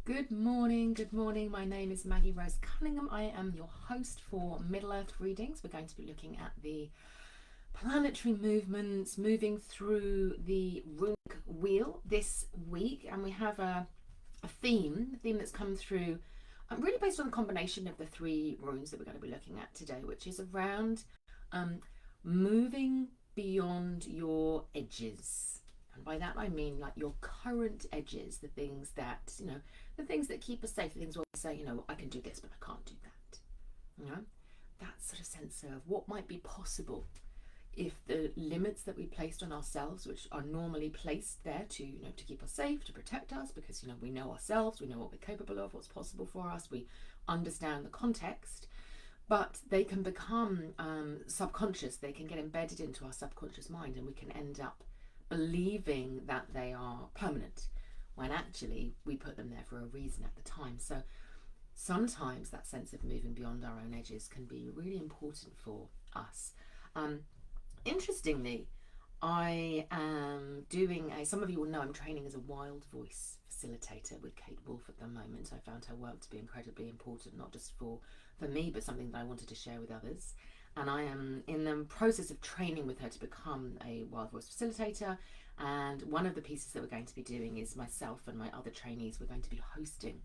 Good morning, good morning. My name is Maggie Rose Cunningham. I am your host for Middle Earth Readings. We're going to be looking at the planetary movements moving through the runic wheel this week, and we have a theme that's come through really based on the combination of the three runes that we're going to be looking at today, which is around um, moving beyond your edges. And by that I mean like your current edges, the things that, the things that keep us safe, the things where we say, I can do this, but I can't do that. That sort of sense of what might be possible if the limits that we placed on ourselves, which are normally placed there to keep us safe, to protect us, because we know ourselves, we know what we're capable of, what's possible for us, we understand the context, but they can become subconscious. They can get embedded into our subconscious mind, and we can end up believing that they are permanent when actually we put them there for a reason at the time. So sometimes that sense of moving beyond our own edges can be really important for us. Interestingly, I am doing some of you will know I'm training as a wild voice facilitator with Kate Wolf at the moment. I found her work to be incredibly important, not just for me, but something that I wanted to share with others. And I am in the process of training with her to become a wild voice facilitator. And one of the pieces that we're going to be doing is myself and my other trainees, we're going to be hosting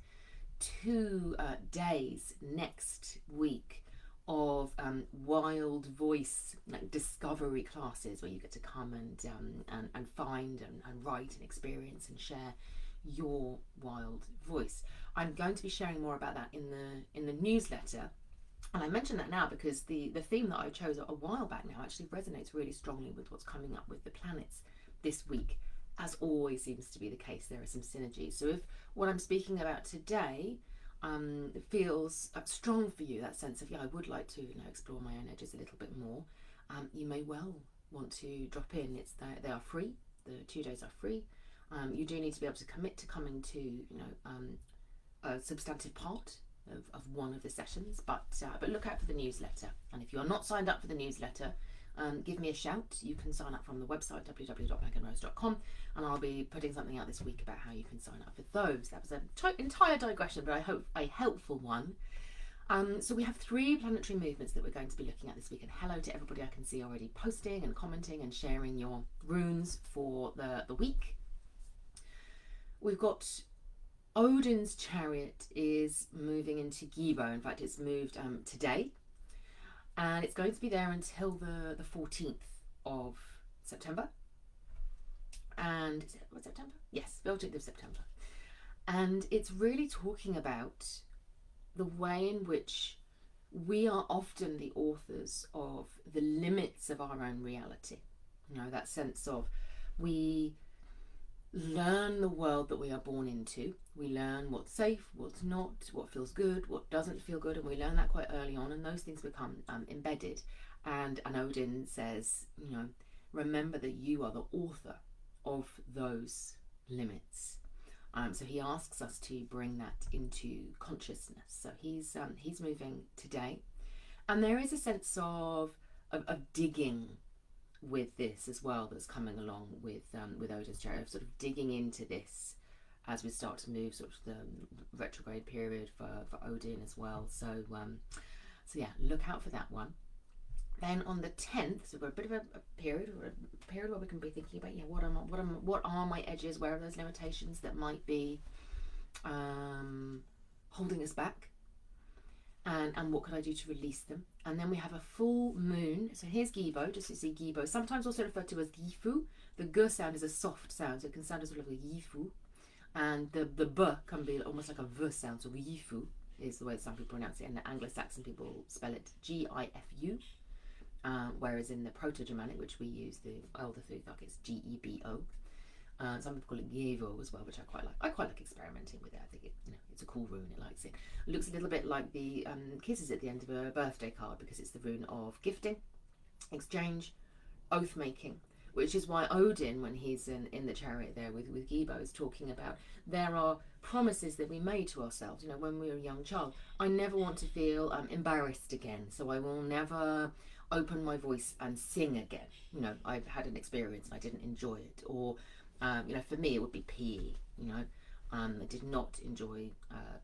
2 days next week of wild voice discovery classes where you get to come and find and write and experience and share your wild voice. I'm going to be sharing more about that in the newsletter, and I mention that now because the theme that I chose a while back now actually resonates really strongly with what's coming up with the planets this week. As always seems to be the case, there are some synergies. So if what I'm speaking about today feels strong for you, that sense of, I would like to explore my own edges a little bit more, you may well want to drop in. They are free. The 2 days are free. You do need to be able to commit to coming to a substantive part of one of the sessions, but look out for the newsletter. And if you are not signed up for the newsletter, give me a shout. You can sign up from the website www.meganrose.com, and I'll be putting something out this week about how you can sign up for those. That was an entire digression, but I hope a helpful one. So we have 3 planetary movements that we're going to be looking at this week, and hello to everybody I can see already posting and commenting and sharing your runes for the week. We've got Odin's chariot is moving into Gibo. In fact, it's moved today, and it's going to be there until the 14th of September. And is it September? Yes, 14th of September. And it's really talking about the way in which we are often the authors of the limits of our own reality. That sense of we learn the world that we are born into. We learn what's safe, what's not, what feels good, what doesn't feel good, and we learn that quite early on, and those things become embedded. And Odin says, remember that you are the author of those limits. So he asks us to bring that into consciousness. So he's moving today, and there is a sense of digging with this as well that's coming along with Odin's chariot, sort of digging into this as we start to move sort of the retrograde period for Odin as well. So yeah, look out for that one. Then on the 10th, so we're a bit of a period where we can be thinking about what are my edges, where are those limitations that might be holding us back, and what could I do to release them. And then we have a full moon. So here's Gibo, just to see Gibo, sometimes also referred to as Gifu. The G sound is a soft sound, so it can sound as sort of a Gifu, and the B can be almost like a V sound, so Gifu is the way some people pronounce it, and the Anglo-Saxon people spell it Gifu. Whereas in the Proto-Germanic, which we use, the older Futhark, it's Gebo. Some people call it Gievo as well, which I quite like. I quite like experimenting with it. I think it's a cool rune. It likes it. It looks a little bit like the kisses at the end of a birthday card, because it's the rune of gifting, exchange, oath making. Which is why Odin, when he's in the chariot there with Gibo, is talking about there are promises that we made to ourselves. When we were a young child, I never want to feel embarrassed again, so I will never open my voice and sing again. I've had an experience and I didn't enjoy it, or for me it would be PE. I did not enjoy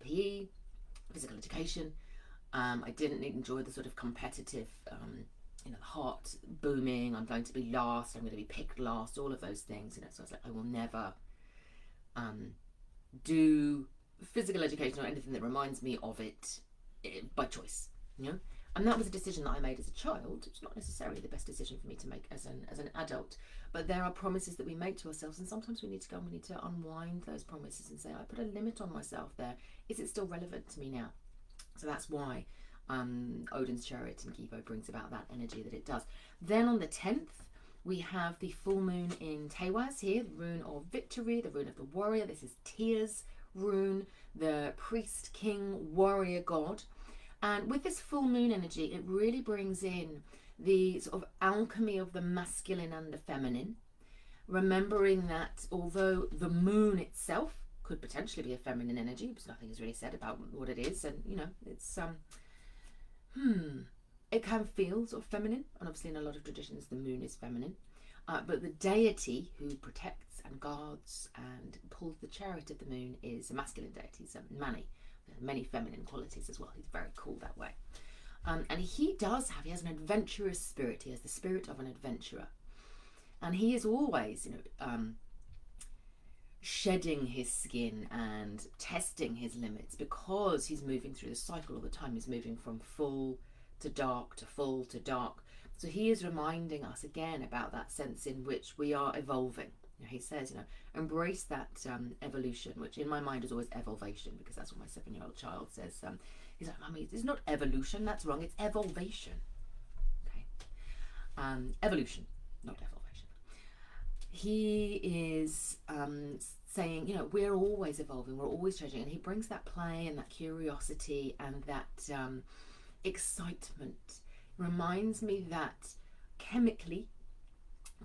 PE, physical education. I didn't enjoy the sort of competitive, heart booming, I'm going to be last, I'm going to be picked last, all of those things. So I was like, I will never do physical education or anything that reminds me of it by choice. And that was a decision that I made as a child. It's not necessarily the best decision for me to make as an adult, but there are promises that we make to ourselves, and sometimes we need to go and we need to unwind those promises and say, I put a limit on myself there. Is it still relevant to me now? So that's why Odin's Chariot and Givo brings about that energy that it does. Then on the 10th, we have the full moon in Tewaz here, the rune of victory, the rune of the warrior. This is Tia's rune, the priest, king, warrior god. And with this full moon energy, it really brings in the sort of alchemy of the masculine and the feminine, remembering that although the moon itself could potentially be a feminine energy, because nothing is really said about what it is, and it's it can feel sort of feminine, and obviously in a lot of traditions the moon is feminine, but the deity who protects and guards and pulls the chariot of the moon is a masculine deity, so Mani. Many feminine qualities as well. He's very cool that way, and he has an adventurous spirit. He has the spirit of an adventurer, and he is always shedding his skin and testing his limits, because he's moving through the cycle all the time. He's moving from full to dark to full to dark. So he is reminding us again about that sense in which we are evolving. He says, embrace that evolution, which in my mind is always evolvation, because that's what my 7-year-old child says. He's like, Mummy, it's not evolution, that's wrong, it's evolvation. Okay, evolution, not evolvation. He is saying, we're always evolving, we're always changing, and he brings that play and that curiosity and that excitement. Reminds me that chemically,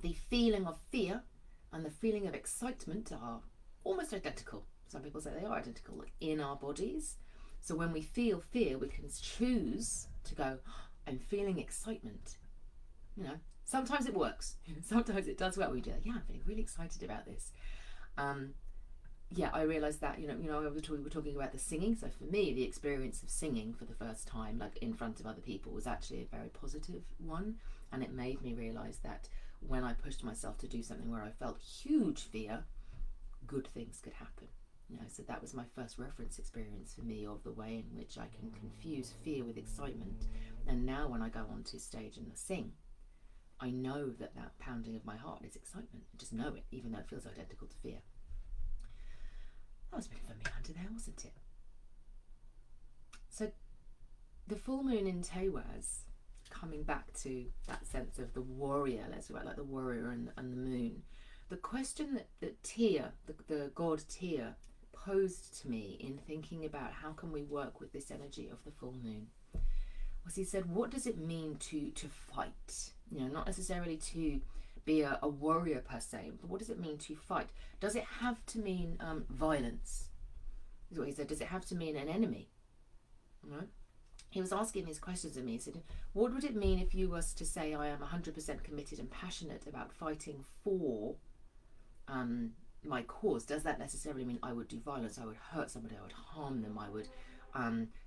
the feeling of fear and the feeling of excitement are almost identical. Some people say they are identical in our bodies. So when we feel fear, we can choose to go, I'm feeling excitement. Sometimes it works. Sometimes it does work. We do, I'm feeling really excited about this. I realised that, we were talking about the singing. So for me, the experience of singing for the first time, like in front of other people, was actually a very positive one. And it made me realise that when I pushed myself to do something where I felt huge fear, good things could happen. So that was my first reference experience for me of the way in which I can confuse fear with excitement. And now when I go onto stage and sing, I know that pounding of my heart is excitement. I just know it, even though it feels identical to fear. That was a bit of a meander there, wasn't it? So the full moon in Tewaz, coming back to that sense of the warrior, like the warrior and the moon. The question that Tia, the god Tia, posed to me in thinking about how can we work with this energy of the full moon was, he said, what does it mean to fight? Not necessarily to be a warrior per se, but what does it mean to fight? Does it have to mean violence? Is what he said. Does it have to mean an enemy? Right? He was asking these questions of me. He said, what would it mean if you was to say I am 100% committed and passionate about fighting for my cause? Does that necessarily mean I would do violence? I would hurt somebody, I would harm them, I would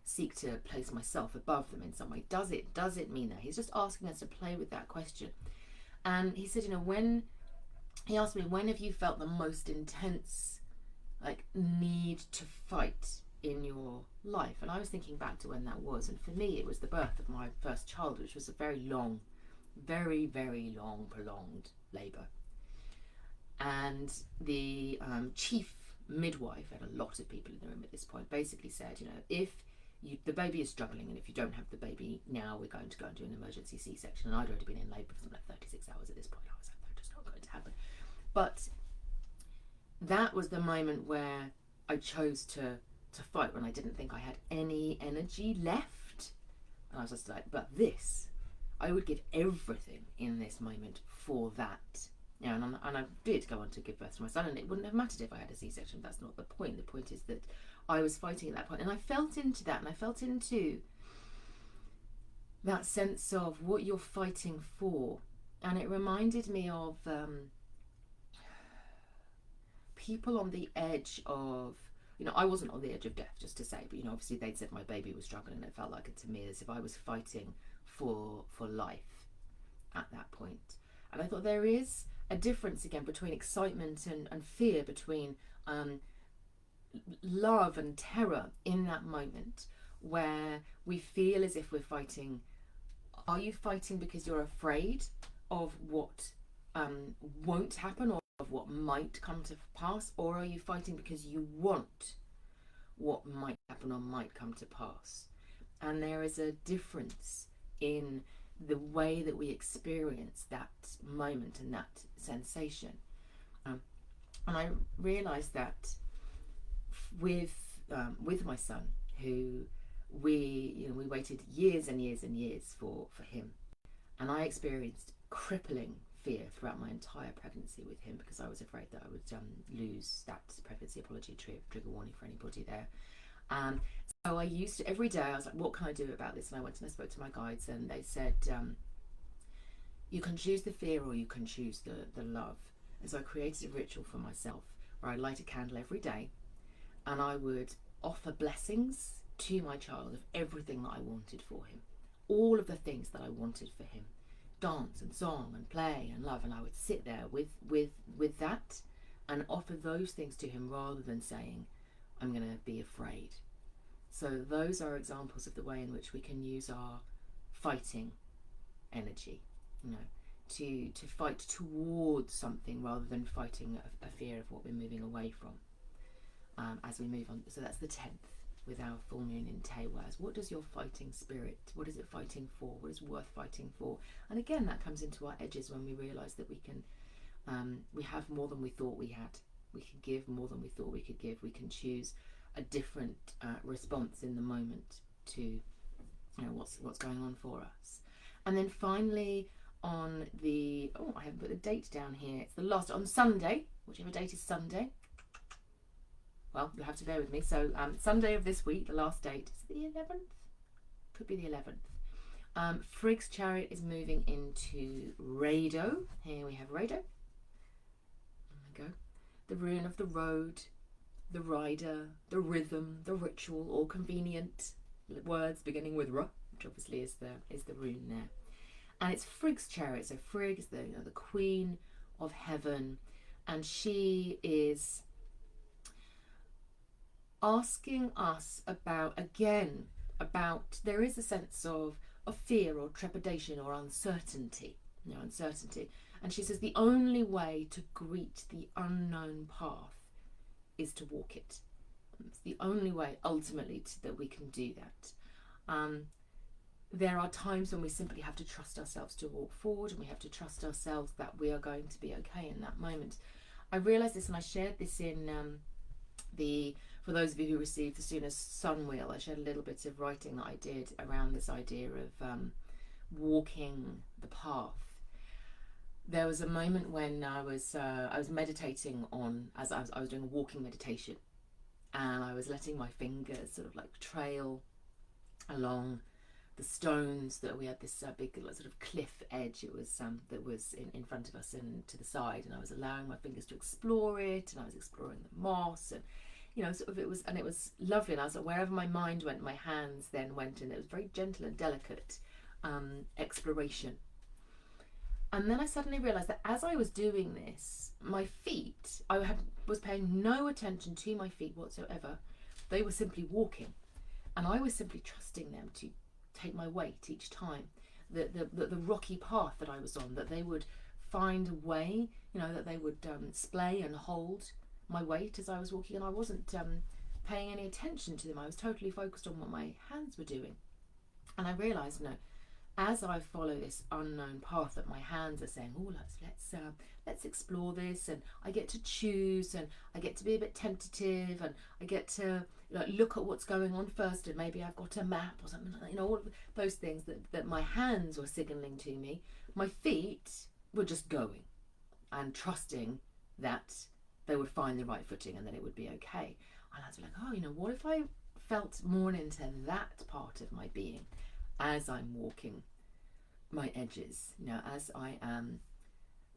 seek to place myself above them in some way? Does it mean that? He's just asking us to play with that question. And he said, he asked me, when have you felt the most intense need to fight in your life? And I was thinking back to when that was, and for me it was the birth of my first child, which was a very long, very, very long, prolonged labour. And the chief midwife, had a lot of people in the room at this point, basically said, if the baby is struggling, and if you don't have the baby now, we're going to go and do an emergency C-section. And I'd already been in labour for something like 36 hours at this point. I was like, that's just not going to happen. But that was the moment where I chose to fight, when I didn't think I had any energy left. And I was just like, but this, I would give everything in this moment for that. And I did go on to give birth to my son, and it wouldn't have mattered if I had a C-section. That's not the point. The point is that I was fighting at that point, and I felt into that, and I felt into that sense of what you're fighting for. And it reminded me of people on the edge of, I wasn't on the edge of death, just to say, but obviously they'd said my baby was struggling, and it felt like it to me as if I was fighting for life at that point. And I thought there is a difference again between excitement and fear, between love and terror in that moment where we feel as if we're fighting. Are you fighting because you're afraid of what won't happen, or of what might come to pass, or are you fighting because you want what might happen or might come to pass? And there is a difference in the way that we experience that moment and that sensation. And I realized that with my son, who we waited years and years and years for him, and I experienced crippling fear throughout my entire pregnancy with him, because I was afraid that I would lose that pregnancy. Apology, trigger warning for anybody there. So I used to, every day I was like, what can I do about this? And I went and I spoke to my guides, and they said, you can choose the fear or you can choose the love. And so I created a ritual for myself where I light a candle every day, and I would offer blessings to my child of everything that I wanted for him, all of the things that I wanted for him, dance and song and play and love. And I would sit there with that and offer those things to him, rather than saying, I'm going to be afraid. So those are examples of the way in which we can use our fighting energy, to fight towards something rather than fighting a fear of what we're moving away from as we move on. So that's the 10th with our full moon in Tewas. What does your fighting spirit, what is it fighting for? What is worth fighting for? And again, that comes into our edges when we realise that we can, we have more than we thought we had. We can give more than we thought we could give. We can choose a different response in the moment to what's going on for us. And then finally, on the, I haven't put the date down here. It's the last, on Sunday, whichever date is Sunday. Well, you'll have to bear with me. So Sunday of this week, the last date, is the 11th? Could be the 11th. Frigg's chariot is moving into Rado. Here we have Rado. There we go. The rune of the road, the rider, the rhythm, the ritual, all convenient words beginning with R, which obviously is the rune there. And it's Frigg's chariot. So Frigg is the queen of heaven, and she is asking us about there is a sense of fear or trepidation or uncertainty, and she says the only way to greet the unknown path is to walk it. It's the only way ultimately that we can do that. There are times when we simply have to trust ourselves to walk forward, and we have to trust ourselves that we are going to be okay in that moment. I realised this, and I shared this in for those of you who received the Sooner Sun Wheel, I shared a little bit of writing that I did around this idea of walking the path. There was a moment when I was meditating as I was doing a walking meditation, and I was letting my fingers sort of like trail along the stones that we had, this big sort of cliff edge. It was that was in front of us and to the side, and I was allowing my fingers to explore it, and I was exploring the moss, and it was lovely. And I was like, wherever my mind went, my hands then went, and it was very gentle and delicate exploration. And then I suddenly realised that as I was doing this, my feet, was paying no attention to my feet whatsoever. They were simply walking, and I was simply trusting them to take my weight each time. The rocky path that I was on, that they would find a way, that they would splay and hold my weight as I was walking, and I wasn't paying any attention to them. I was totally focused on what my hands were doing. And I realised, as I follow this unknown path, that my hands are saying, let's explore this, and I get to choose, and I get to be a bit tentative, and I get to look at what's going on first, and maybe I've got a map or something like that, all of those things that my hands were signalling to me. My feet were just going and trusting that they would find the right footing and that it would be okay. And I was like, what if I felt more into that part of my being as I'm walking my edges, as I am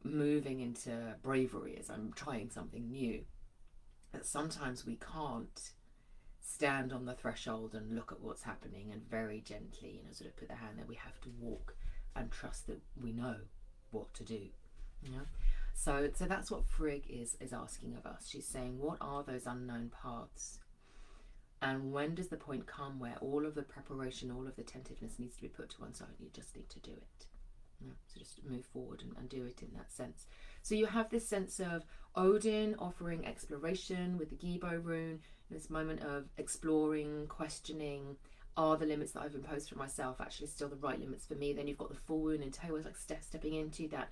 moving into bravery, as I'm trying something new. But sometimes we can't stand on the threshold and look at what's happening and very gently, sort of put the hand there. We have to walk and trust that we know what to do. So that's what Frigg is asking of us. She's saying, what are those unknown paths? And when does the point come where all of the preparation, all of the tentativeness needs to be put to one side? You just need to do it. So just move forward and do it in that sense. So you have this sense of Odin offering exploration with the Gibo rune, this moment of exploring, questioning, are the limits that I've imposed for myself actually still the right limits for me? Then you've got the full moon in tow, like stepping into that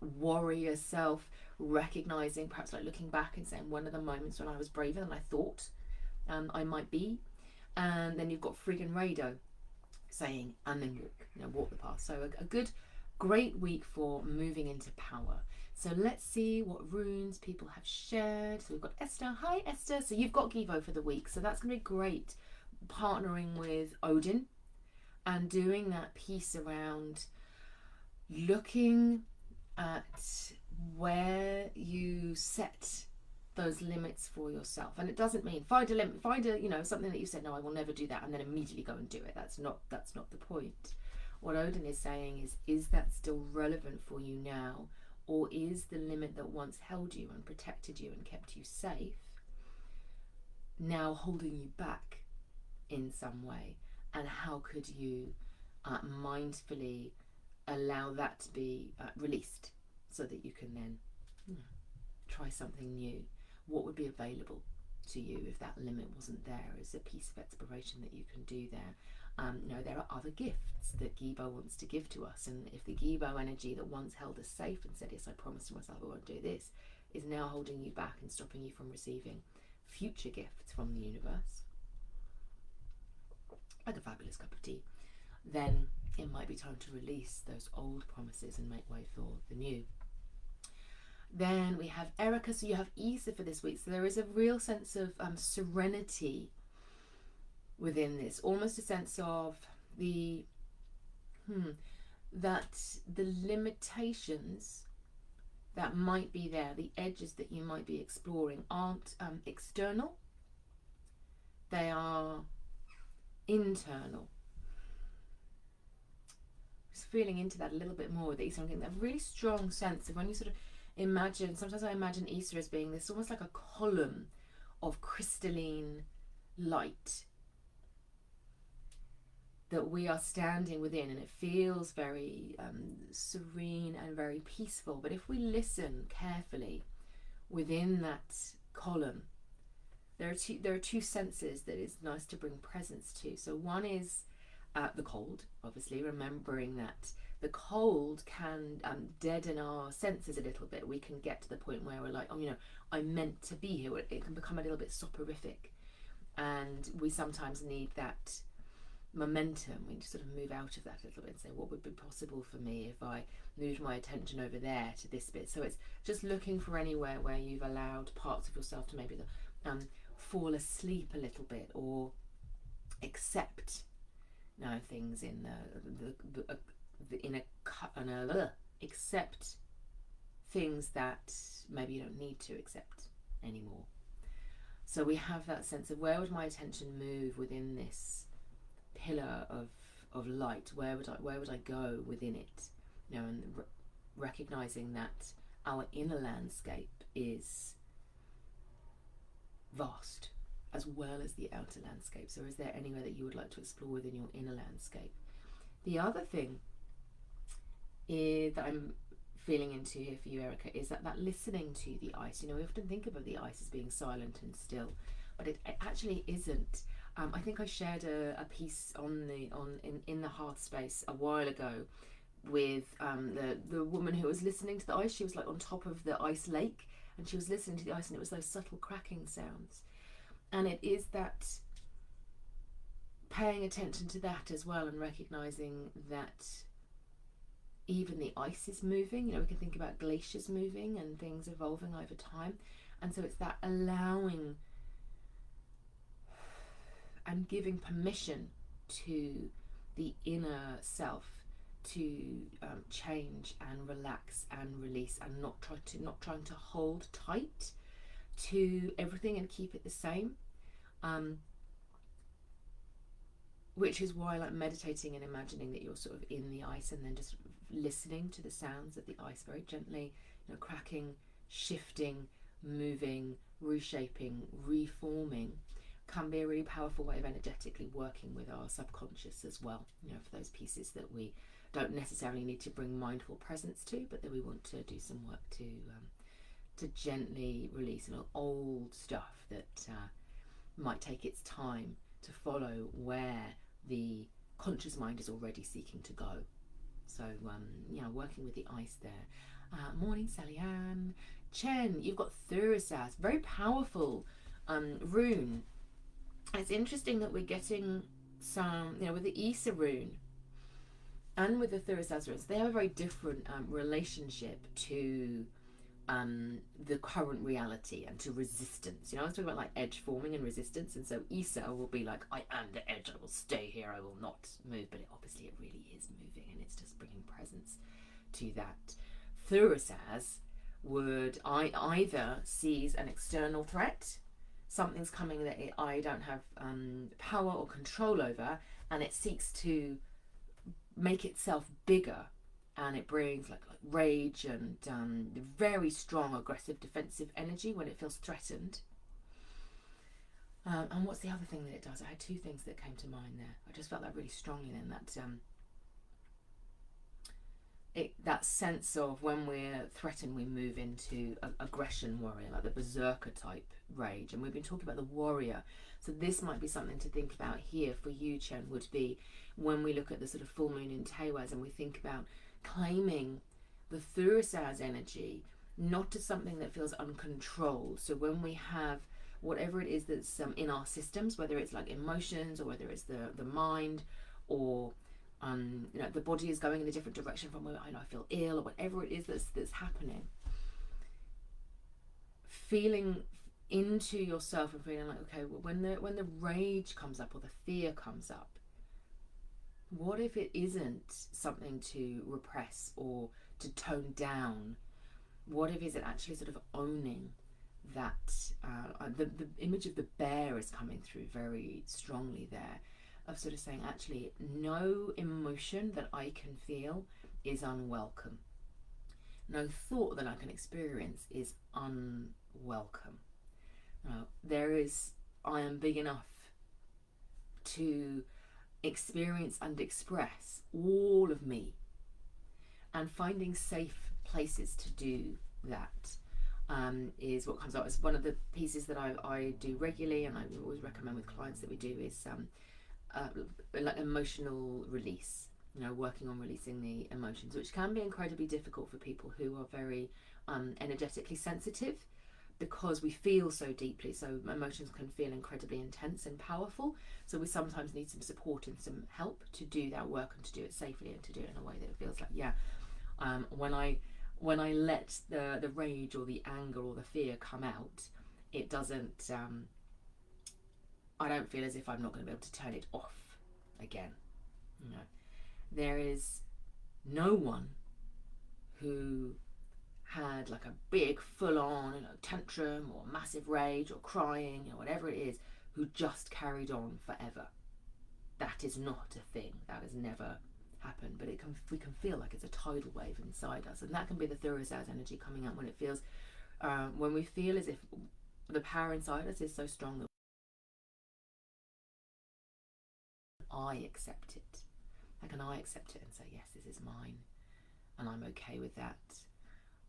warrior self, recognizing, perhaps like looking back and saying, one of the moments when I was braver than I thought I might be. And then you've got Frigg and Rado saying, and then walk the path. So a good, great week for moving into power. So let's see what runes people have shared. So we've got Esther. Hi, Esther. So you've got Givo for the week. So that's going to be great, partnering with Odin and doing that piece around looking at where you set those limits for yourself. And it doesn't mean find a limit, something that you said, no, I will never do that, and then immediately go and do it. That's not the point. What Odin is saying is that still relevant for you now? Or is the limit that once held you and protected you and kept you safe now holding you back in some way? And how could you mindfully allow that to be released so that you can then try something new? What would be available to you if that limit wasn't there as a piece of exploration that you can do there? There are other gifts that Gibo wants to give to us, and if the Gibo energy that once held us safe and said, yes, I promised myself I won't do this, is now holding you back and stopping you from receiving future gifts from the universe, like a fabulous cup of tea, then it might be time to release those old promises and make way for the new. Then we have Erica. So you have Isa for this week. So there is a real sense of serenity within this, almost a sense of that the limitations that might be there, the edges that you might be exploring, aren't external, they are internal. Just feeling into that a little bit more with Isa. I'm getting that really strong sense of when you sort of imagine, sometimes I imagine Isa as being this almost like a column of crystalline light that we are standing within, and it feels very serene and very peaceful. But if we listen carefully within that column, there are two senses that is nice to bring presence to. So one is the cold, obviously, remembering that the cold can deaden our senses a little bit. We can get to the point where we're like, I'm meant to be here. It can become a little bit soporific, and we sometimes need that momentum. We just sort of move out of that a little bit and say, what would be possible for me if I moved my attention over there to this bit? So it's just looking for anywhere where you've allowed parts of yourself to maybe fall asleep a little bit, or accept things accept things that maybe you don't need to accept anymore. So we have that sense of, where would my attention move within this pillar of light? Where would I go within it? And recognizing that our inner landscape is vast as well as the outer landscape. So is there anywhere that you would like to explore within your inner landscape? The other thing that I'm feeling into here for you, Erica, is that listening to the ice. We often think about the ice as being silent and still, but it actually isn't. I think I shared a piece in the hearth space a while ago with the woman who was listening to the ice. She was like on top of the ice lake, and she was listening to the ice, and it was those subtle cracking sounds. And it is that paying attention to that as well, and recognizing that even the ice is moving. We can think about glaciers moving and things evolving over time. And so it's that allowing and giving permission to the inner self to change and relax and release, and not trying to hold tight to everything and keep it the same. Which is why, like, meditating and imagining that you're sort of in the ice and then just listening to the sounds of the ice very gently, cracking, shifting, moving, reshaping, reforming, can be a really powerful way of energetically working with our subconscious as well, for those pieces that we don't necessarily need to bring mindful presence to, but that we want to do some work to gently release old stuff that might take its time to follow where the conscious mind is already seeking to go. So working with the ice there. Morning, Sally Ann. Chen, you've got Thurisaz, very powerful rune. It's interesting that we're getting some, with the Issa rune and with the Thurisaz runes, they have a very different relationship to the current reality and to resistance. I was talking about like edge forming and resistance, and so Issa will be like, I am the edge, I will stay here, I will not move, but obviously it really is moving, and it's just bringing presence to that. Thurisaz would either sees an external threat, something's coming that I don't have power or control over, and it seeks to make itself bigger, and it brings like rage and very strong aggressive defensive energy when it feels threatened. And what's the other thing that it does? I had two things that came to mind there. I just felt that really strongly then, that sense of when we're threatened, we move into aggression warrior, like the berserker type rage. And we've been talking about the warrior. So this might be something to think about here for you, Chen, would be when we look at the sort of full moon in Tewas and we think about claiming the Thurisaz energy, not to something that feels uncontrolled. So when we have whatever it is that's in our systems, whether it's like emotions or whether it's the mind, or the body is going in a different direction from where I feel ill, or whatever it is that's happening, feeling into yourself and feeling like, okay, well, when the rage comes up or the fear comes up, what if it isn't something to repress or to tone down? What if is it actually sort of owning that? The image of the bear is coming through very strongly there, of sort of saying, actually, no emotion that I can feel is unwelcome. No thought that I can experience is unwelcome. I am big enough to experience and express all of me, and finding safe places to do that is what comes out. It's one of the pieces that I do regularly, and I always recommend with clients that we do is like emotional release, working on releasing the emotions, which can be incredibly difficult for people who are very energetically sensitive, because we feel so deeply. So emotions can feel incredibly intense and powerful, so we sometimes need some support and some help to do that work and to do it safely and to do it in a way that it feels like, when I let the rage or the anger or the fear come out, it doesn't I don't feel as if I'm not going to be able to turn it off again. There is no one who had like a big full-on tantrum or massive rage or crying or whatever it is, who just carried on forever. That is not a thing. That has never happened. But we can feel like it's a tidal wave inside us, and that can be the Thurisaz energy coming up when it feels when we feel as if the power inside us is so strong that I accept it. How can I accept it and say, yes, this is mine, and I'm okay with that,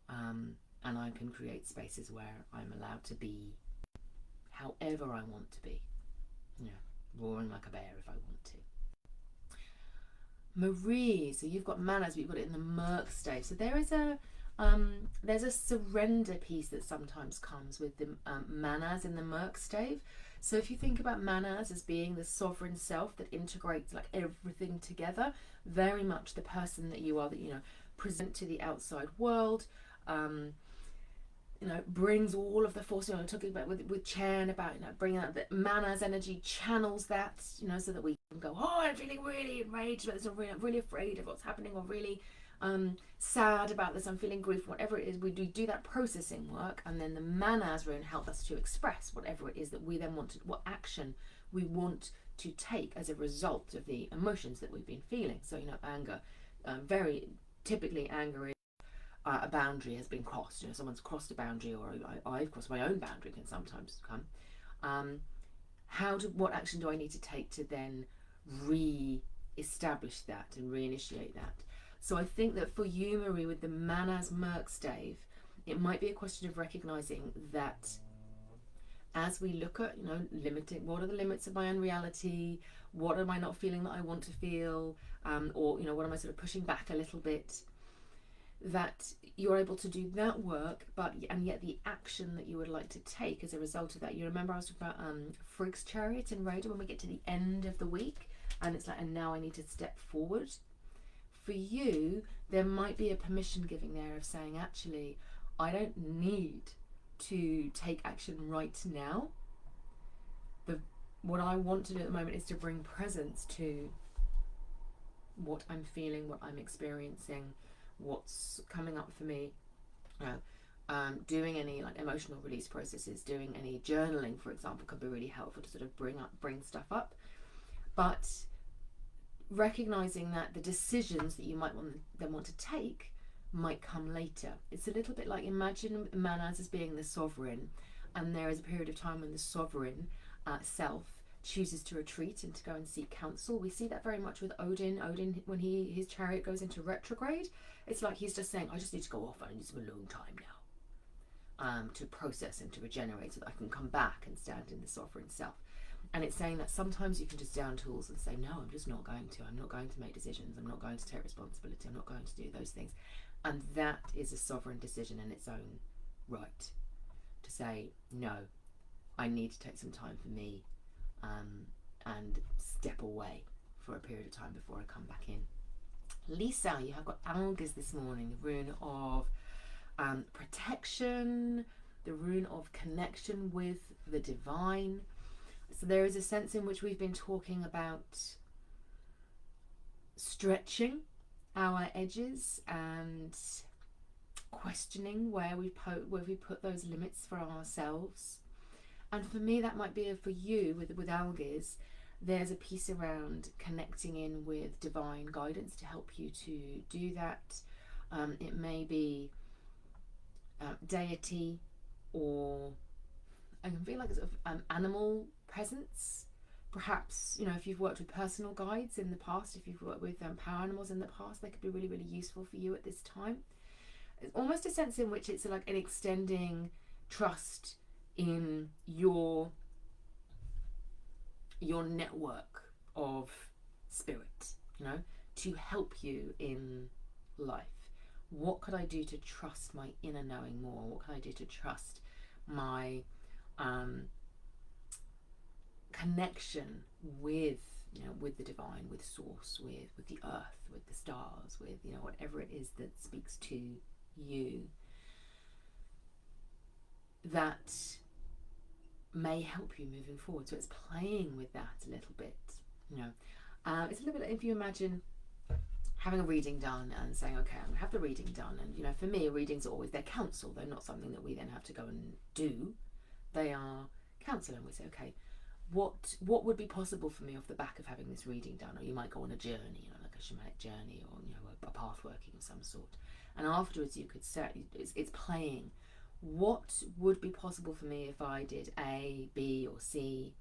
and I can create spaces where I'm allowed to be however I want to be, roaring like a bear if I want to. Marie, so you've got manners, but you've got it in the Merc stave. So there is there's a surrender piece that sometimes comes with the manas in the Merc stave. So if you think about manas as being the sovereign self that integrates like everything together, very much the person that you are, that present to the outside world, brings all of the force. Talking about with Chen about bringing out the manas energy, channels that, so that we can go, oh, I'm feeling really enraged, but I'm really afraid of what's happening, or really sad about this, I'm feeling grief, whatever it is. We do that processing work, and then the manas rune help us to express whatever it is that we then want to, what action we want to take as a result of the emotions that we've been feeling. So, anger, very typically anger is a boundary has been crossed. Someone's crossed a boundary, or I've crossed my own boundary, can sometimes come. What action do I need to take to then re-establish that and reinitiate that? So I think that for you, Marie, with the Manas Merkstave, it might be a question of recognizing that as we look at, limiting, what are the limits of my own reality? What am I not feeling that I want to feel? Or, what am I sort of pushing back a little bit? That you're able to do that work, and yet the action that you would like to take as a result of that. You remember I was talking about Frigg's chariot in Rhoda when we get to the end of the week, and it's like, and now I need to step forward. For you, there might be a permission giving there of saying, actually, I don't need to take action right now. What I want to do at the moment is to bring presence to what I'm feeling, what I'm experiencing, what's coming up for me. Doing any like emotional release processes, doing any journaling, for example, could be really helpful to sort of bring stuff up. But recognizing that the decisions that you might want to take might come later. It's a little bit like, imagine Manas as being the sovereign, and there is a period of time when the sovereign self chooses to retreat and to go and seek counsel. We see that very much with Odin. Odin, when his chariot goes into retrograde, it's like he's just saying, I just need to go off, I need some alone time now, to process and to regenerate so that I can come back and stand in the sovereign self. And it's saying that sometimes you can just down tools and say, no, I'm just not going to. I'm not going to make decisions. I'm not going to take responsibility. I'm not going to do those things. And that is a sovereign decision in its own right. To say, no, I need to take some time for me, and step away for a period of time before I come back in. Lisa, you have got Algis this morning, the rune of protection, the rune of connection with the divine. So there is a sense in which we've been talking about stretching our edges and questioning where we put those limits for ourselves. And for me, that might be for you with Algis. There's a piece around connecting in with divine guidance to help you to do that. It may be deity, or I can feel like it's animal presence. Perhaps, if you've worked with personal guides in the past, if you've worked with power animals in the past, they could be really, really useful for you at this time. It's almost a sense in which it's like an extending trust in your network of spirit, to help you in life. What could I do to trust my inner knowing more? What can I do to trust my connection with the divine, with source, with the earth, with the stars, with whatever it is that speaks to you, that may help you moving forward. So it's playing with that a little bit. It's a little bit like if you imagine having a reading done and saying, okay, I'm going to have the reading done, and for me, readings are always, they're counsel. They're not something that we then have to go and do. They are counsel, and we say, okay, what would be possible for me off the back of having this reading done? Or you might go on a journey, like a shamanic journey, or a path working of some sort, and afterwards you could say, it's playing, what would be possible for me if I did A, B, or C,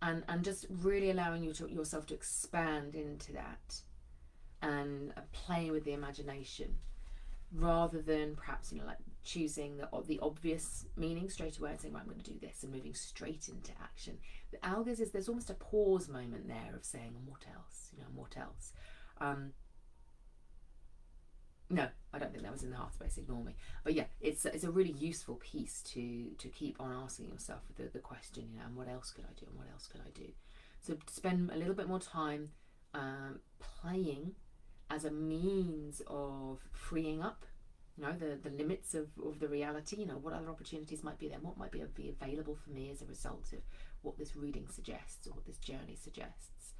and just really allowing yourself to expand into that and play with the imagination, rather than perhaps like choosing the obvious meaning straight away and saying, right, I'm going to do this, and moving straight into action. The Algis is, there's almost a pause moment there of saying, and what else? What else? No, I don't think that was in the heart space, ignore me. But yeah, it's a really useful piece to keep on asking yourself the question, and what else could I do, and what else could I do? So spend a little bit more time playing as a means of freeing up the limits of the reality. What other opportunities might be there, what might be available for me as a result of what this reading suggests or what this journey suggests.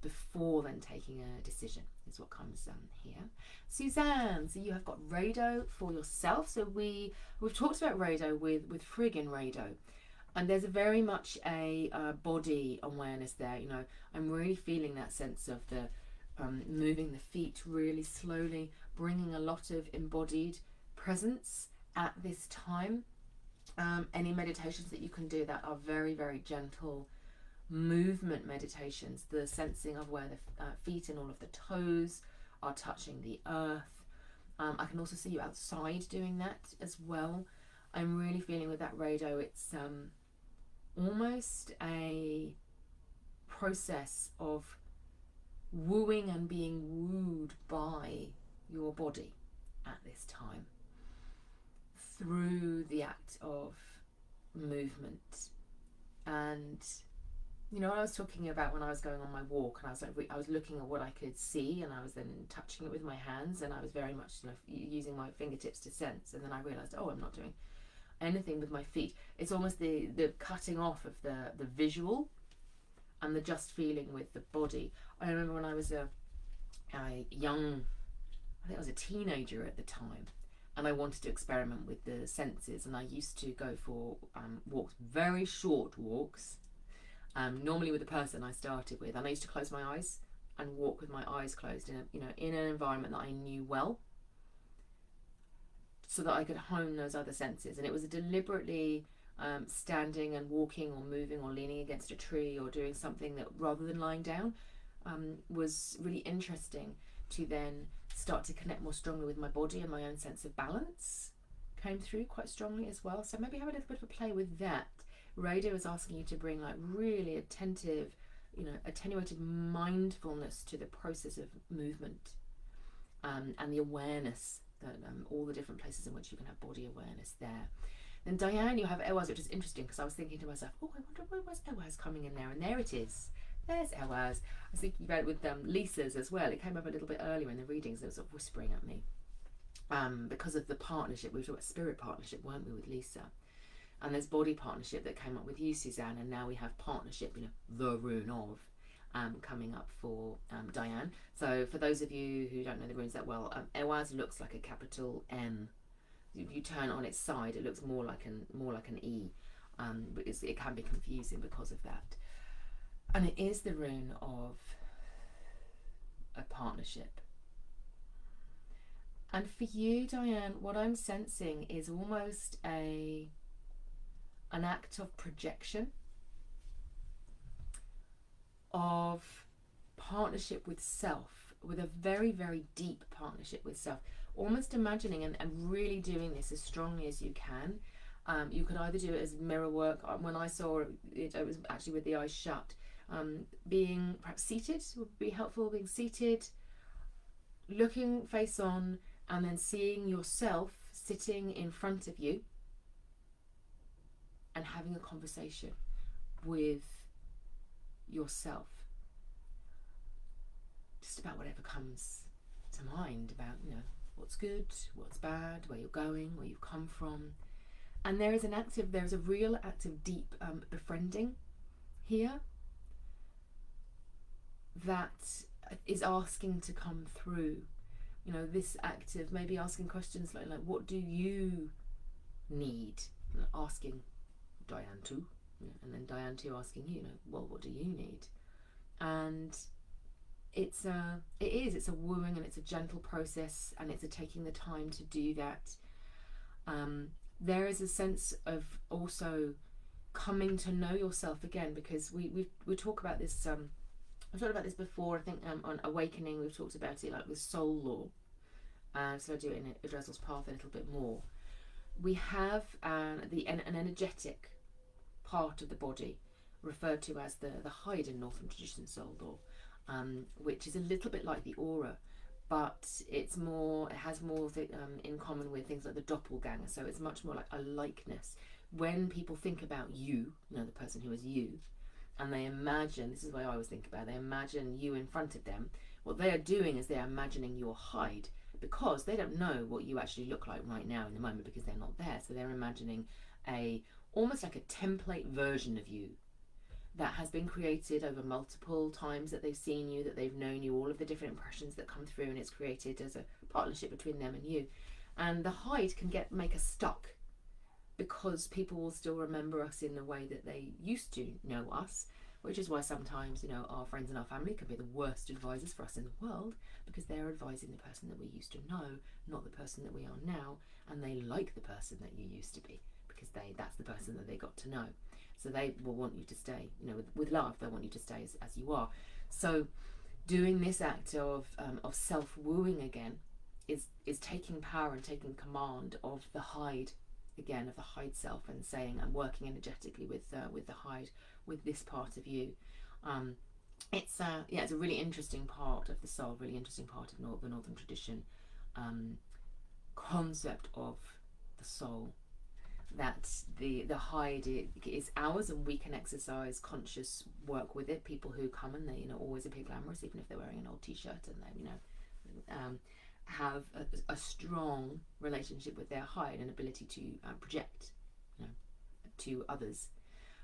before then taking a decision is what comes here. Suzanne, so you have got Rado for yourself. So we've talked about Rado with Frigg in Rado, and there's a very much a body awareness there. You know, I'm really feeling that sense of the moving the feet really slowly, bringing a lot of embodied presence at this time. Any meditations that you can do that are very, very gentle movement meditations, the sensing of where the feet and all of the toes are touching the earth. I can also see you outside doing that as well. I'm really feeling with that Rado, it's almost a process of wooing and being wooed by your body at this time through the act of movement. And you know, I was talking about when I was going on my walk, and I was looking at what I could see, and I was then touching it with my hands, and I was very much, you know, using my fingertips to sense. And then I realized, oh, I'm not doing anything with my feet. It's almost the cutting off of the visual and the just feeling with the body. I remember when I was a young, I think I was a teenager at the time, and I wanted to experiment with the senses, and I used to go for walks, very short walks, normally with the person I started with, and I used to close my eyes and walk with my eyes closed in an environment that I knew well, so that I could hone those other senses. And it was deliberately standing and walking or moving or leaning against a tree or doing something that, rather than lying down, was really interesting to then start to connect more strongly with my body, and my own sense of balance came through quite strongly as well. So maybe have a little bit of a play with that. Rado is asking you to bring like really attentive, you know, attenuated mindfulness to the process of movement, and the awareness that all the different places in which you can have body awareness there. Then Diane, you have Ewaz, which is interesting because I was thinking to myself, oh, I wonder where's Ewaz coming in there, and there it is. There's Ewaz. I was thinking about it with Lisa's as well. It came up a little bit earlier in the readings. It was sort of whispering at me because of the partnership. We were talking about spirit partnership, weren't we, with Lisa? And there's body partnership that came up with you, Suzanne, and now we have partnership, you know, the rune of, coming up for Diane. So for those of you who don't know the runes that well, Ewaz looks like a capital M. If you turn it on its side, it looks more like an E, but it can be confusing because of that. And it is the rune of a partnership. And for you, Diane, what I'm sensing is almost an act of projection, of partnership with self, with a very, very deep partnership with self. Almost imagining and really doing this as strongly as you can. You could either do it as mirror work. When I saw it, it was actually with the eyes shut. Being perhaps seated would be helpful, being seated, looking face on, and then seeing yourself sitting in front of you and having a conversation with yourself, just about whatever comes to mind, about, you know, what's good, what's bad, where you're going, where you've come from. And there is a real active deep befriending here that is asking to come through. You know, this act of maybe asking questions like what do you need? Asking Diane too, and then Diane too asking you, well, what do you need? And it's a wooing, and it's a gentle process, and it's a taking the time to do that. There is a sense of also coming to know yourself again, because we talk about this. I've talked about this before. I think on Awakening we've talked about it, like with soul law. So I do it in Adrezel's Path a little bit more. We have an energetic part of the body referred to as the Hide in Northern tradition soul law, which is a little bit like the aura, but it has more in common with things like the doppelganger. So it's much more like a likeness. When people think about you, the person who is you, and they imagine, this is the way I always think about it, they imagine you in front of them, what they are doing is they're imagining your hide, because they don't know what you actually look like right now in the moment, because they're not there. So they're imagining almost like a template version of you that has been created over multiple times that they've seen you, that they've known you, all of the different impressions that come through, and it's created as a partnership between them and you. And the hide can make us stuck, because people will still remember us in the way that they used to know us, which is why sometimes, our friends and our family can be the worst advisors for us in the world, because they're advising the person that we used to know, not the person that we are now, and they like the person that you used to be, because that's the person that they got to know. So they will want you to stay, with love. They want you to stay as you are. So doing this act of self-wooing again is taking power and taking command of the hide again, of the hide self, and saying, I'm working energetically with the hide, with this part of you. It's a really interesting part of the soul, really interesting part of the Northern tradition concept of the soul, that the hide is ours, and we can exercise conscious work with it. People who come and they always appear glamorous, even if they're wearing an old t-shirt, and they have a strong relationship with their hide and ability to project to others.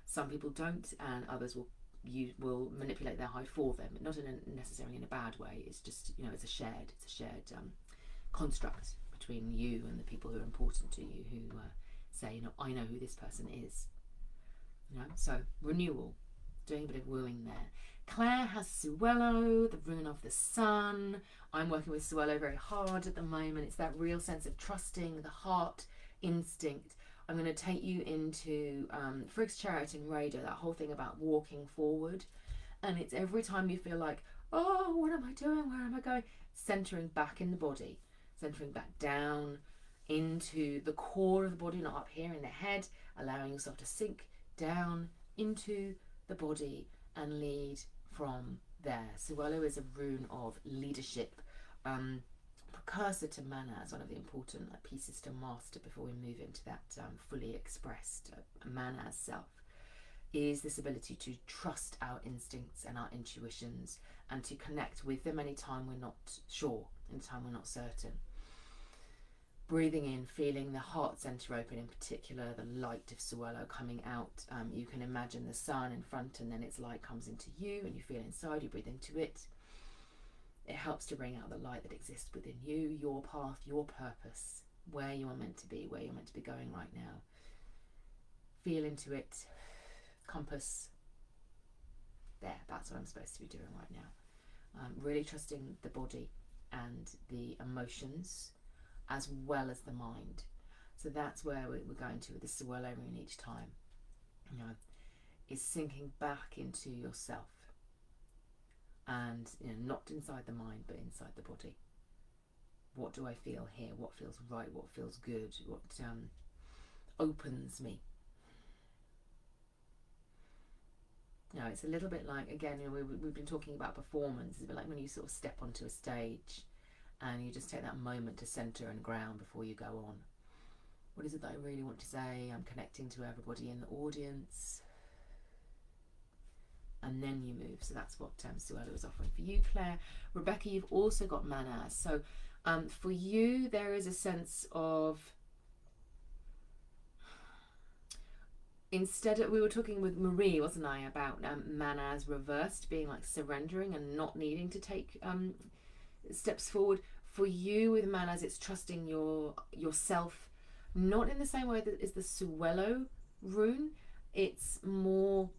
Some people don't, and others will manipulate their hide for them, not necessarily in a bad way. It's just it's a shared construct between you and the people who are important to you, who say, I know who this person is. So renewal, doing a bit of wooing there. Claire has Suelo, the rune of the sun. I'm working with Suelo very hard at the moment. It's that real sense of trusting the heart instinct. I'm going to take you into Frig's Chariot and Radar, that whole thing about walking forward. And it's every time you feel like, oh, what am I doing? Where am I going? Centering back in the body, centering back down into the core of the body, not up here in the head, allowing yourself to sink down into the body and lead from there. Suelo is a rune of leadership, precursor to Manas, one of the important pieces to master before we move into that fully expressed Manas self, is this ability to trust our instincts and our intuitions, and to connect with them anytime we're not sure, anytime we're not certain. Breathing in, feeling the heart center open, in particular the light of Suelo coming out. You can imagine the sun in front, and then its light comes into you, and you feel inside, you breathe into it. It helps to bring out the light that exists within you, your path, your purpose, where you are meant to be, where you're meant to be going right now. Feel into it, compass. There, that's what I'm supposed to be doing right now. Really trusting the body and the emotions, as well as the mind. So that's where we're going to with the Suelo rune each time. Is sinking back into yourself, and not inside the mind, but inside the body. What do I feel here? What feels right? What feels good? What opens me? It's a little bit like, again, we've been talking about performance. It's a bit like when you sort of step onto a stage and you just take that moment to center and ground before you go on. What is it that I really want to say? I'm connecting to everybody in the audience. And then you move. So that's what Suelo is offering for you, Claire. Rebecca, you've also got Manas. So for you, there is a sense of, instead of, we were talking with Marie, wasn't I, about Manas reversed, being like surrendering and not needing to take steps forward. For you with Manas, it's trusting yourself, not in the same way that is the Suelo rune. It's more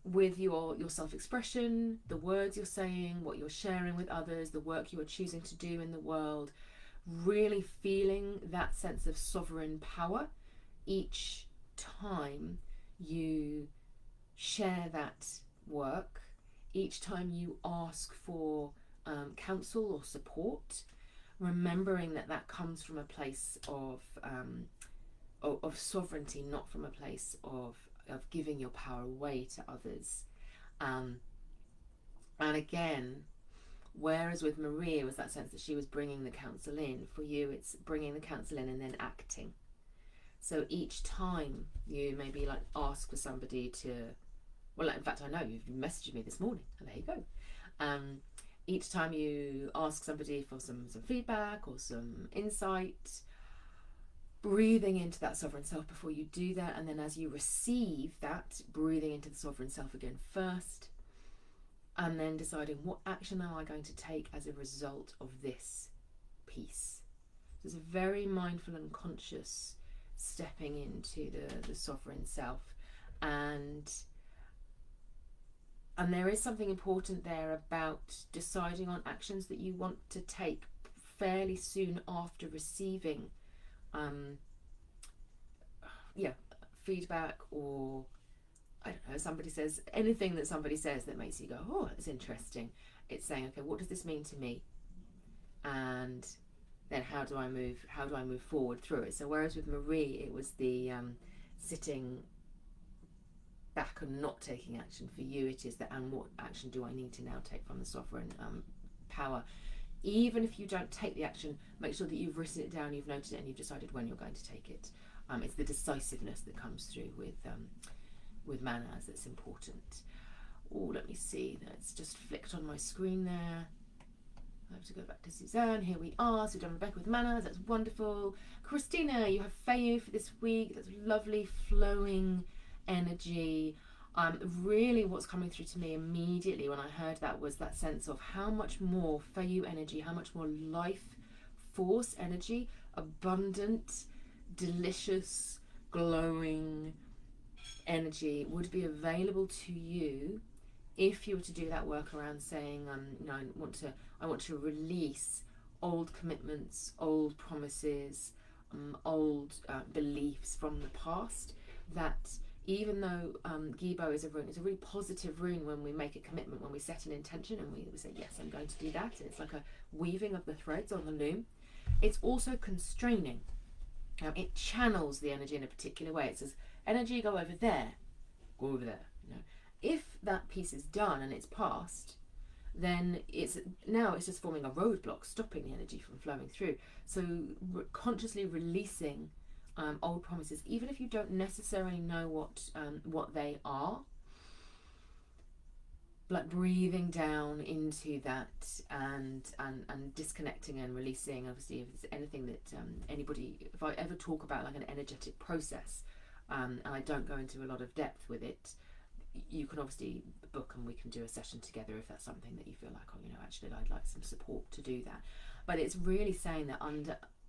with your self-expression, the words you're saying, what you're sharing with others, the work you are choosing to do in the world, really feeling that sense of sovereign power each time you share that work, each time you ask for counsel or support, remembering that comes from a place of sovereignty, not from a place of giving your power away to others. And again, whereas with Maria was that sense that she was bringing the counsel in, for you it's bringing the counsel in and then acting. So each time you maybe like ask for somebody to, well, in fact I know you've messaged me this morning, and there you go. Each time you ask somebody for some feedback or some insight, breathing into that sovereign self before you do that, and then as you receive that, breathing into the sovereign self again first, and then deciding what action am I going to take as a result of this piece. So it's a very mindful and conscious stepping into the sovereign self, and there is something important there about deciding on actions that you want to take fairly soon after receiving feedback, or I don't know, somebody says anything that somebody says that makes you go, oh, that's interesting. It's saying, okay, what does this mean to me? And then how do I move forward through it? So whereas with Marie it was the sitting back and not taking action, for you it is that, and what action do I need to now take from the sovereign power? Even if you don't take the action, make sure that you've written it down, you've noted it, and you've decided when you're going to take it. It's the decisiveness that comes through with Manas that's important. Oh, let me see, that's just flicked on my screen there. I have to go back to Suzanne. Here we are. So we've done Rebecca with Manas. That's wonderful. Christina, you have Feyu for this week. That's lovely, flowing energy. Really what's coming through to me immediately when I heard that was that sense of how much more Feyu energy, how much more life force energy, abundant, delicious, glowing energy would be available to you if you were to do that work around saying, I want to release old commitments, old promises, old beliefs from the past. That even though Gibo is a rune, it's a really positive rune when we make a commitment, when we set an intention and we say, yes, I'm going to do that. And it's like a weaving of the threads on the loom. It's also constraining. It channels the energy in a particular way. It says, energy, go over there, go over there. If that piece is done and it's passed, then it's just forming a roadblock, stopping the energy from flowing through. So consciously releasing old promises, even if you don't necessarily know what they are, like breathing down into that and disconnecting and releasing. Obviously, if there's anything that if I ever talk about like an energetic process, and I don't go into a lot of depth with it, you can obviously book and we can do a session together if that's something that you feel like, actually I'd like some support to do that. But it's really saying that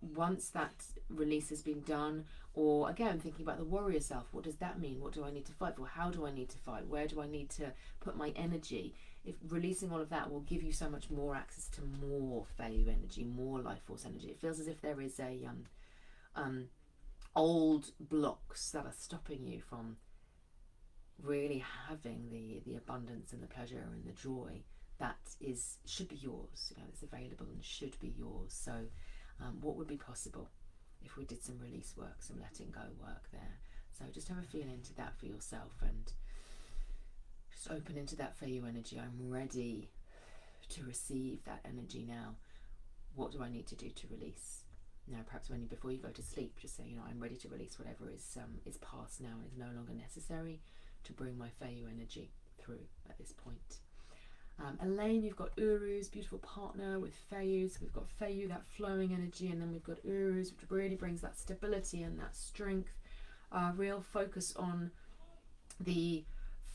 once that release has been done, or again thinking about the warrior self, what does that mean? What do I need to fight for? How do I need to fight? Where do I need to put my energy? If releasing all of that will give you so much more access to more Feyu energy, more life force energy. It feels as if there is a old blocks that are stopping you from really having the abundance and the pleasure and the joy that should be yours. It's available and should be yours. So what would be possible if we did some release work, some letting go work there? So just have a feel into that for yourself and just open into that Feyu energy. I'm ready to receive that energy now. What do I need to do to release? Perhaps before you go to sleep, just say, I'm ready to release whatever is past now and is no longer necessary to bring my Feyu energy through at this point. Elaine, you've got Uru's beautiful partner with Feyu. So we've got Feyu, that flowing energy, and then we've got Uru's, which really brings that stability and that strength. Real focus on the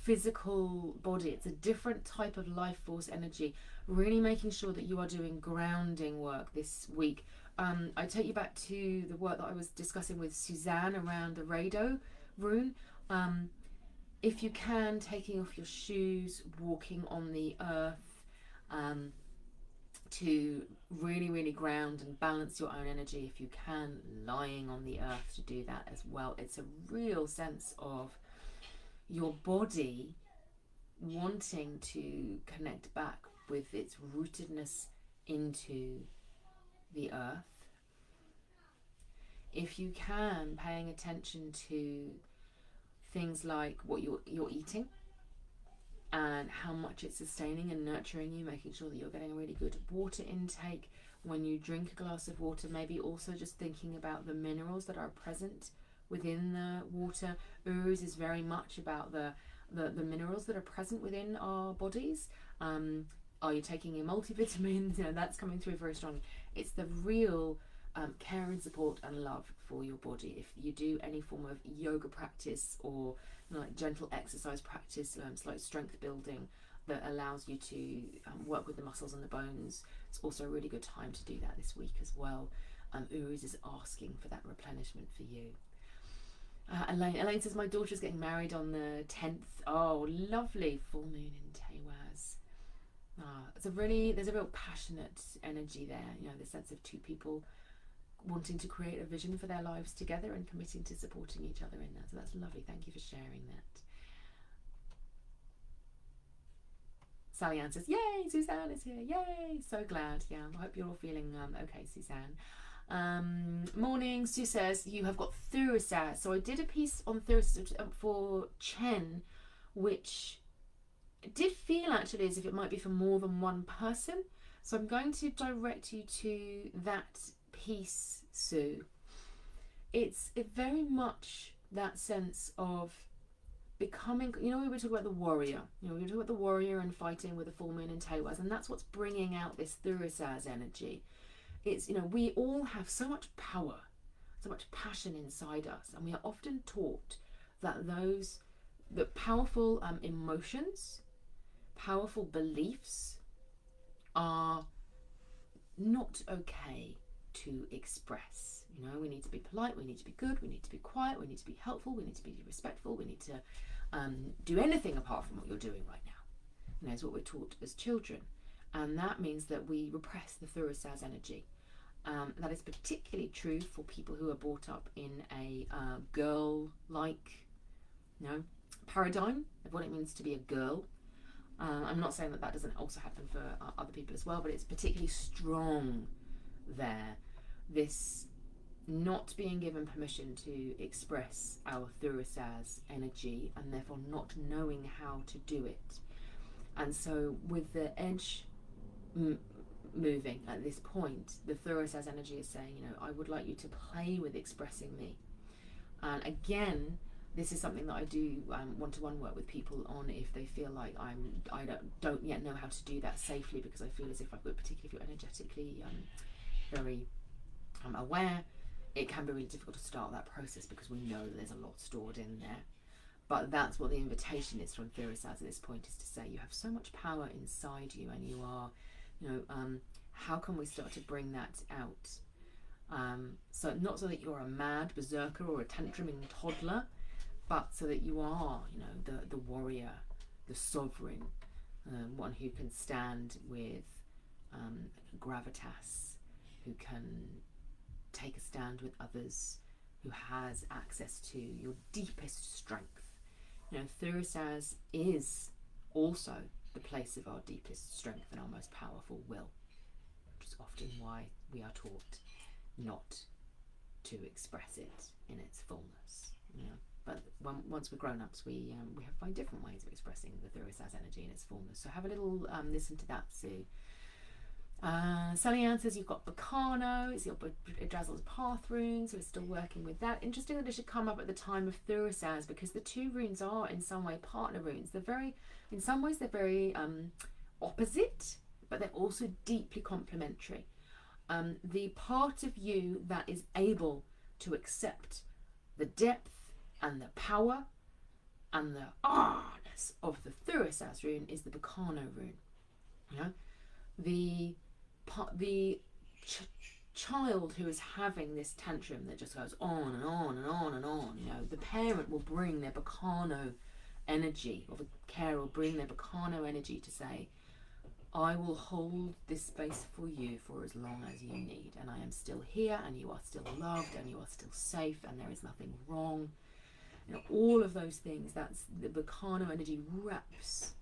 physical body. It's a different type of life force energy. Really making sure that you are doing grounding work this week. I take you back to the work that I was discussing with Suzanne around the Rado rune. If you can, taking off your shoes, walking on the earth, to really, really ground and balance your own energy. If you can, lying on the earth to do that as well. It's a real sense of your body wanting to connect back with its rootedness into the earth. If you can, paying attention to things like what you're eating and how much it's sustaining and nurturing you, making sure that you're getting a really good water intake. When you drink a glass of water, maybe also just thinking about the minerals that are present within the water. Uruz is very much about the minerals that are present within our bodies. Are you taking your multivitamins? That's coming through very strong. It's the real care and support and love for your body. If you do any form of yoga practice or like gentle exercise practice, like strength building that allows you to work with the muscles and the bones, it's also a really good time to do that this week as well. Uruz is asking for that replenishment for you. Elaine says, my daughter's getting married on the 10th. Oh, lovely. Full moon in Tewaz. There's a real passionate energy there, you know, the sense of two people wanting to create a vision for their lives together and committing to supporting each other in that. So that's lovely. Thank you for sharing that. Sally Ann says, yay, Suzanne is here. Yay, so glad. Yeah, I hope you're all feeling okay, Suzanne. Morning, Sue says, you have got Thurisaz. So I did a piece on Thurisaz for Chen, which did feel actually as if it might be for more than one person. So I'm going to direct you to that piece, Sue. It's very much that sense of becoming, you know, we were talking about the warrior. You know, we were talking about the warrior and fighting with the full moon in Tewaz, and that's what's bringing out this Thurisaz energy. It's, you know, we all have so much power, so much passion inside us, and we are often taught that the powerful emotions, powerful beliefs are not okay to express. You know, we need to be polite, we need to be good, we need to be quiet, we need to be helpful, we need to be respectful, we need to do anything apart from what you're doing right now. You know, it's what we're taught as children. And that means that we repress the Thurisaz energy. That is particularly true for people who are brought up in a girl-like, you know, paradigm of what it means to be a girl. I'm not saying that doesn't also happen for other people as well, but it's particularly strong there. This not being given permission to express our Thurisaz energy and therefore not knowing how to do it. And so with the edge moving at this point, the Thurisaz energy is saying, you know, I would like you to play with expressing me. And again, this is something that I do one-to-one work with people on if they feel like I don't yet know how to do that safely, because I feel as if particularly if you're energetically very aware, it can be really difficult to start that process because we know that there's a lot stored in there. But that's what the invitation is from Thurisaz at this point, is to say you have so much power inside you, and you are, you know, how can we start to bring that out? So not so that you're a mad berserker or a tantruming toddler, but so that you are, you know, the warrior, the sovereign, one who can stand with gravitas, who can take a stand with others, who has access to your deepest strength. You know, Thurisaz is also the place of our deepest strength and our most powerful will, which is often why we are taught not to express it in its fullness. You know, but once we're grown-ups, we find different ways of expressing the Thurisaz energy in its fullness. So have a little listen to that, Sue. Sally Ann says you've got Bacano, it's your Drazel's Path rune, so it's still working with that. Interesting that it should come up at the time of Thurisaz, because the two runes are in some way partner runes. In some ways they're very opposite, but they're also deeply complementary. The part of you that is able to accept the depth and the power and the ah-ness of the Thurisaz rune is the Bacano rune. You know, the child who is having this tantrum that just goes on and on and on and on, you know, the parent will bring their Bacano energy, or the carer will bring their Bacano energy to say, I will hold this space for you for as long as you need, and I am still here, and you are still loved, and you are still safe, and there is nothing wrong. You know, all of those things, that's the Bacano energy wraps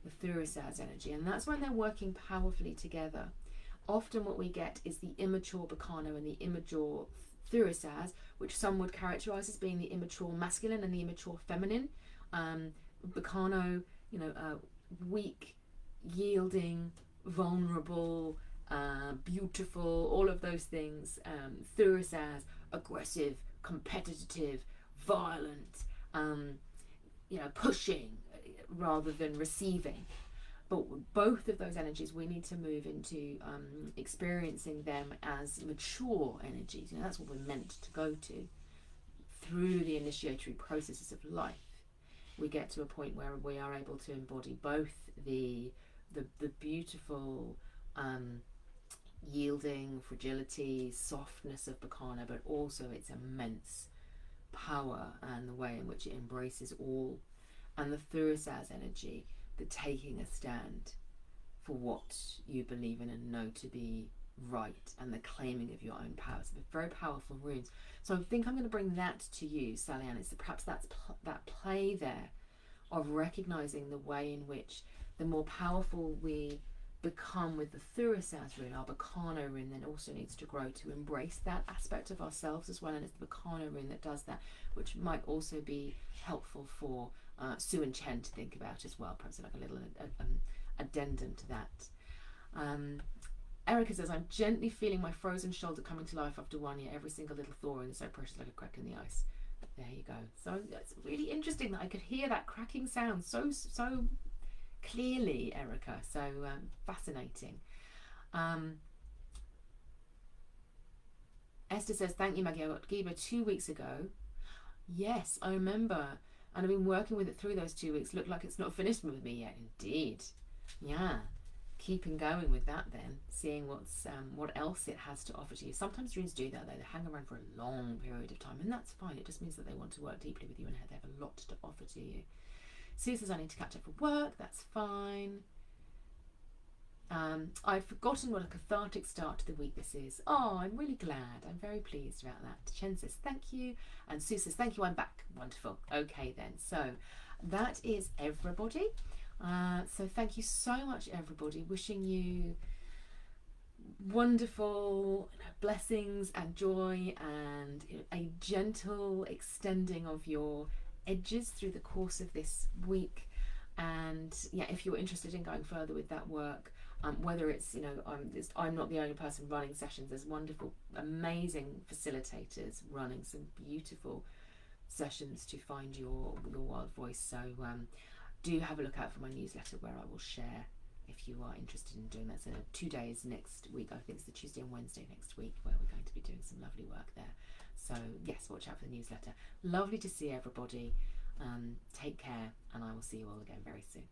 the Thurisaz energy, and that's when they're working powerfully together. Often what we get is the immature Bacano and the immature Thurisaz, which some would characterize as being the immature masculine and the immature feminine. Bacano, you know, weak, yielding, vulnerable, beautiful, all of those things. Thurisaz, aggressive, competitive, violent, you know, pushing rather than receiving. But both of those energies, we need to move into experiencing them as mature energies. You know, that's what we're meant to go to. Through the initiatory processes of life, we get to a point where we are able to embody both the beautiful yielding, fragility, softness of Bacana, but also its immense power and the way in which it embraces all, and the Thurisaz energy, the taking a stand for what you believe in and know to be right, and the claiming of your own power. So they're very powerful runes. So I think I'm going to bring that to you, Sally-Ann. It's perhaps that play there of recognizing the way in which the more powerful we become with the Thurisaz rune, our Bacana rune then also needs to grow to embrace that aspect of ourselves as well, and it's the Bacana rune that does that, which might also be helpful for Sue and Chen to think about as well, perhaps like a little addendum to that. Erica says, I'm gently feeling my frozen shoulder coming to life after 1 year. Every single little thawing is so precious, like a crack in the ice. There you go. So it's really interesting that I could hear that cracking sound so clearly, Erica. So fascinating. Esther says, thank you, Maggie. I got Giba 2 weeks ago. Yes, I remember. And I've been working with it through those 2 weeks. Looked like it's not finished with me yet. Indeed. Yeah. Keeping going with that then. Seeing what else it has to offer to you. Sometimes dreams do that though. They hang around for a long period of time. And that's fine. It just means that they want to work deeply with you and they have a lot to offer to you. Sue says, I need to catch up for work. That's fine. I've forgotten what a cathartic start to the week this is. Oh, I'm really glad. I'm very pleased about that. Chen says, thank you. And Sue says, thank you, I'm back. Wonderful. Okay then. So that is everybody. So thank you so much, everybody. Wishing you wonderful blessings and joy and a gentle extending of your edges through the course of this week. And yeah, if you're interested in going further with that work, whether it's, I'm not the only person running sessions. There's wonderful, amazing facilitators running some beautiful sessions to find your wild voice. So do have a look out for my newsletter where I will share if you are interested in doing that. So 2 days next week. I think it's the Tuesday and Wednesday next week where we're going to be doing some lovely work there. So yes, watch out for the newsletter. Lovely to see everybody. Take care, and I will see you all again very soon.